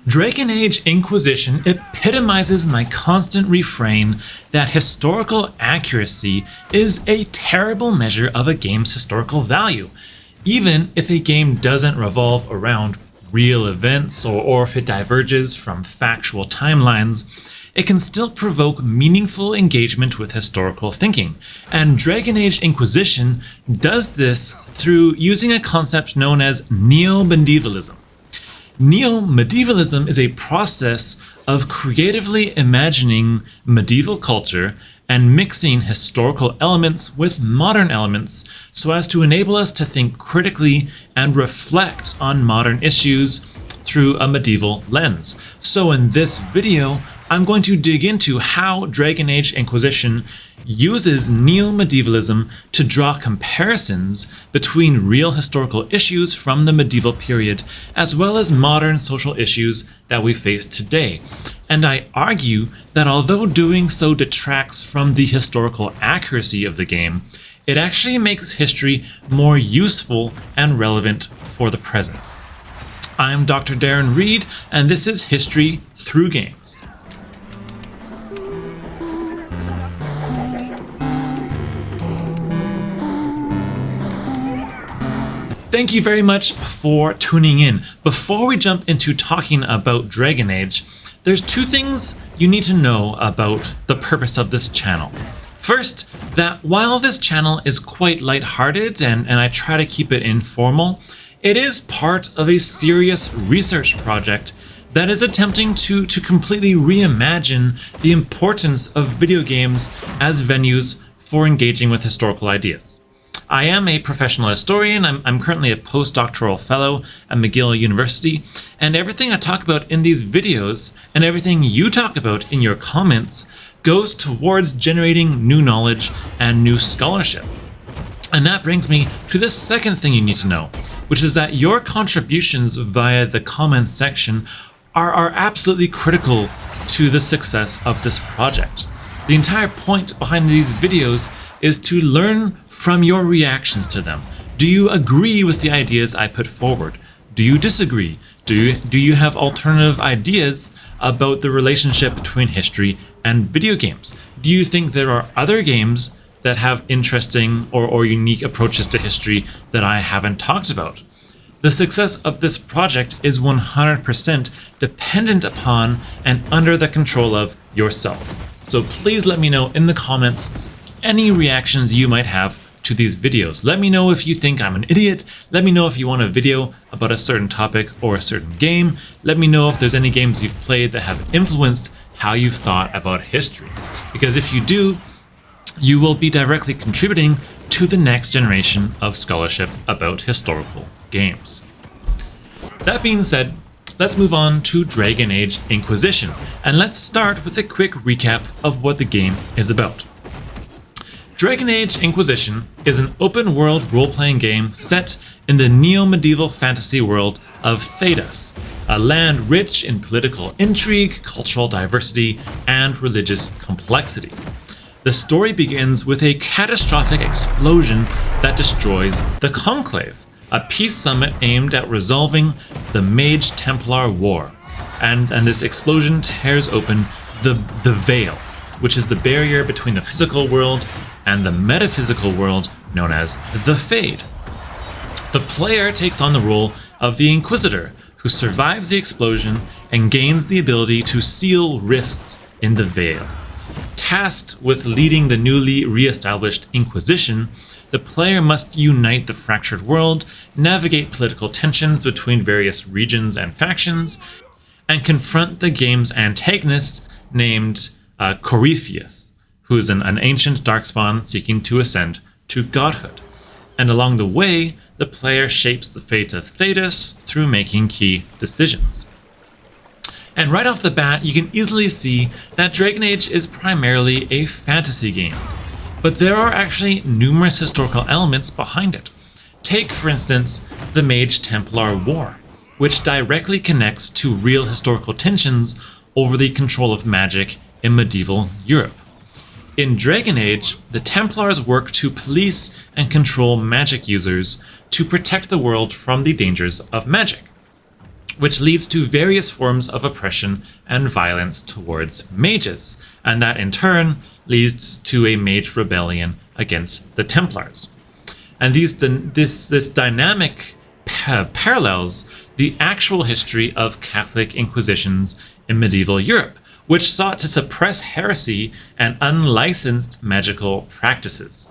Dragon Age Inquisition epitomizes my constant refrain that historical accuracy is a terrible measure of a game's historical value, even if a game doesn't revolve around real events or if it diverges from factual timelines. It can still provoke meaningful engagement with historical thinking, and Dragon Age Inquisition does this through using a concept known as neomedievalism. Neomedievalism is a process of creatively imagining medieval culture and mixing historical elements with modern elements so as to enable us to think critically and reflect on modern issues through a medieval lens. So in this video, I'm going to dig into how Dragon Age Inquisition uses neomedievalism to draw comparisons between real historical issues from the medieval period, as well as modern social issues that we face today. And I argue that although doing so detracts from the historical accuracy of the game, it actually makes history more useful and relevant for the present. I'm Dr. Darren Reed, and this is History Through Games. Thank you very much for tuning in. Before we jump into talking about Dragon Age, there's two things you need to know about the purpose of this channel. First, that while this channel is quite lighthearted and I try to keep it informal, it is part of a serious research project that is attempting to completely reimagine the importance of video games as venues for engaging with historical ideas. I am a professional historian. I'm currently a postdoctoral fellow at McGill University, and everything I talk about in these videos and everything you talk about in your comments goes towards generating new knowledge and new scholarship. And that brings me to the second thing you need to know, which is that your contributions via the comments section are absolutely critical to the success of this project. The entire point behind these videos is to learn from your reactions to them. Do you agree with the ideas I put forward? Do you disagree? Do you have alternative ideas about the relationship between history and video games? Do you think there are other games that have interesting or unique approaches to history that I haven't talked about? The success of this project is 100% dependent upon and under the control of yourself. So please let me know in the comments any reactions you might have to these videos. Let me know if you think I'm an idiot. Let me know if you want a video about a certain topic or a certain game. Let me know if there's any games you've played that have influenced how you've thought about history. Because if you do, you will be directly contributing to the next generation of scholarship about historical games. That being said, let's move on to Dragon Age Inquisition, and let's start with a quick recap of what the game is about. Dragon Age Inquisition is an open-world role-playing game set in the neo-medieval fantasy world of Thedas, a land rich in political intrigue, cultural diversity, and religious complexity. The story begins with a catastrophic explosion that destroys the Conclave, a peace summit aimed at resolving the Mage-Templar War, and this explosion tears open the Veil, which is the barrier between the physical world and the metaphysical world known as the Fade. The player takes on the role of the Inquisitor, who survives the explosion and gains the ability to seal rifts in the Veil. Tasked with leading the newly re-established Inquisition, the player must unite the fractured world, navigate political tensions between various regions and factions, and confront the game's antagonist named Corypheus, who is an ancient darkspawn seeking to ascend to godhood. And along the way, the player shapes the fate of Thedas through making key decisions. And right off the bat, you can easily see that Dragon Age is primarily a fantasy game, but there are actually numerous historical elements behind it. Take, for instance, the Mage-Templar War, which directly connects to real historical tensions over the control of magic in medieval Europe. In Dragon Age, the Templars work to police and control magic users to protect the world from the dangers of magic. which leads to various forms of oppression and violence towards mages, and that in turn leads to a mage rebellion against the Templars. And this dynamic parallels the actual history of Catholic inquisitions in medieval Europe, which sought to suppress heresy and unlicensed magical practices.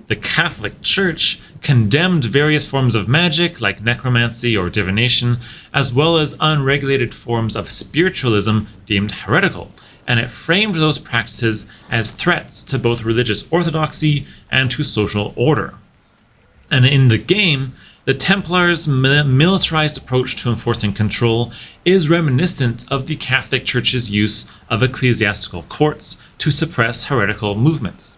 The Catholic Church condemned various forms of magic like necromancy or divination, as well as unregulated forms of spiritualism deemed heretical, and it framed those practices as threats to both religious orthodoxy and to social order. And in the game, the Templars' militarized approach to enforcing control is reminiscent of the Catholic Church's use of ecclesiastical courts to suppress heretical movements.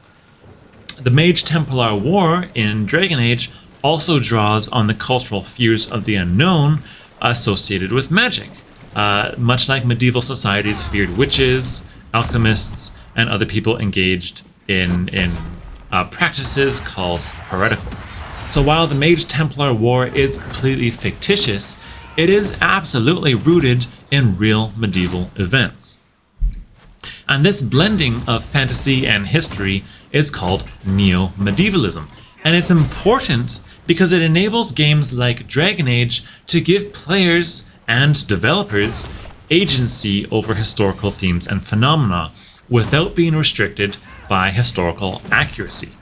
The Mage-Templar War in Dragon Age also draws on the cultural fears of the unknown associated with magic, much like medieval societies feared witches, alchemists, and other people engaged in practices called heretical. So while the Mage-Templar War is completely fictitious, it is absolutely rooted in real medieval events. And this blending of fantasy and history is called neomedievalism. And it's important because it enables games like Dragon Age to give players and developers agency over historical themes and phenomena without being restricted by historical accuracy.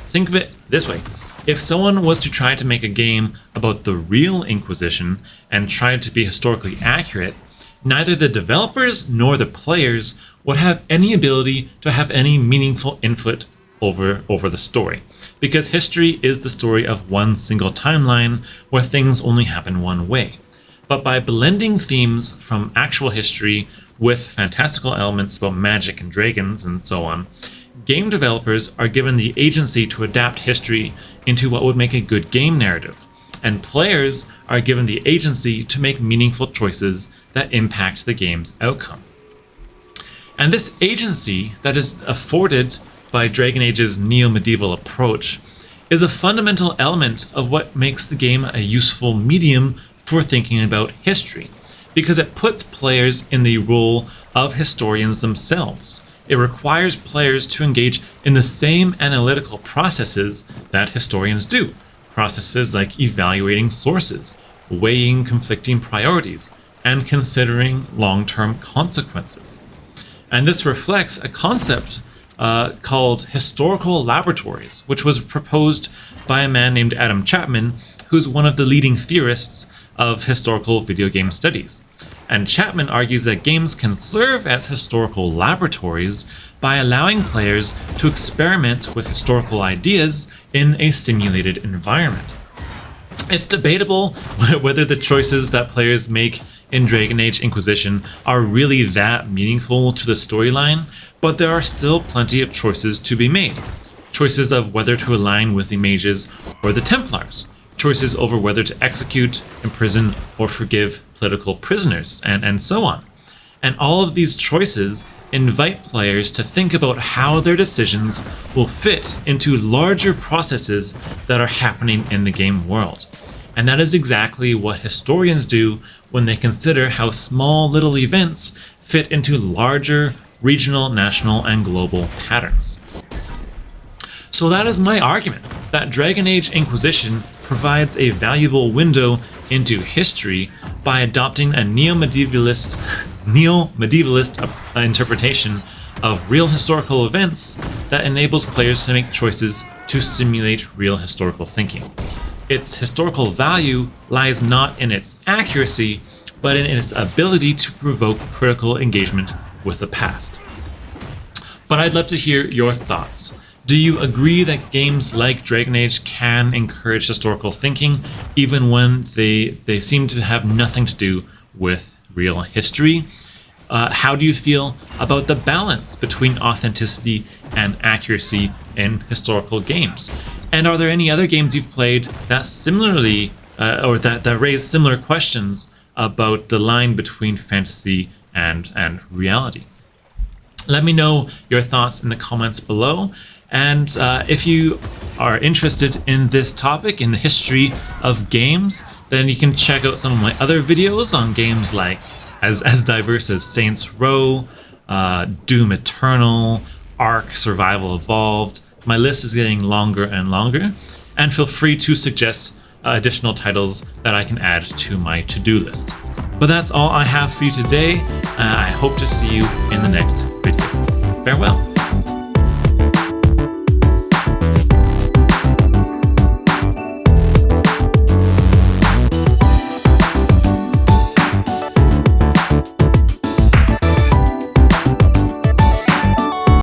Think of it this way. If someone was to try to make a game about the real Inquisition and try to be historically accurate, neither the developers nor the players would have any ability to have any meaningful input over the story, because history is the story of one single timeline where things only happen one way. But by blending themes from actual history with fantastical elements about magic and dragons and so on, game developers are given the agency to adapt history into what would make a good game narrative, and players are given the agency to make meaningful choices that impact the game's outcome. And this agency that is afforded by Dragon Age's neo-medieval approach is a fundamental element of what makes the game a useful medium for thinking about history, because it puts players in the role of historians themselves. It requires players to engage in the same analytical processes that historians do, processes like evaluating sources, weighing conflicting priorities, and considering long-term consequences. And this reflects a concept called historical laboratories, which was proposed by a man named Adam Chapman, who's one of the leading theorists of historical video game studies. And Chapman argues that games can serve as historical laboratories by allowing players to experiment with historical ideas in a simulated environment. It's debatable whether the choices that players make in Dragon Age Inquisition are really that meaningful to the storyline, but there are still plenty of choices to be made. Choices of whether to align with the mages or the Templars. Choices over whether to execute, imprison, or forgive political prisoners, and so on. And all of these choices invite players to think about how their decisions will fit into larger processes that are happening in the game world. And that is exactly what historians do when they consider how small little events fit into larger regional, national, and global patterns. So that is my argument, that Dragon Age Inquisition provides a valuable window into history by adopting a neo-medievalist interpretation of real historical events that enables players to make choices to simulate real historical thinking. Its historical value lies not in its accuracy, but in its ability to provoke critical engagement with the past. But I'd love to hear your thoughts. Do you agree that games like Dragon Age can encourage historical thinking, even when they seem to have nothing to do with real history? How do you feel about the balance between authenticity and accuracy in historical games? And are there any other games you've played that similarly, or that raise similar questions about the line between fantasy and reality? Let me know your thoughts in the comments below. And if you are interested in this topic, in the history of games, then you can check out some of my other videos on games like as diverse as Saints Row, Doom Eternal, Ark, Survival Evolved. My list is getting longer and longer, and feel free to suggest additional titles that I can add to my to-do list. But that's all I have for you today. I hope to see you in the next video. Farewell.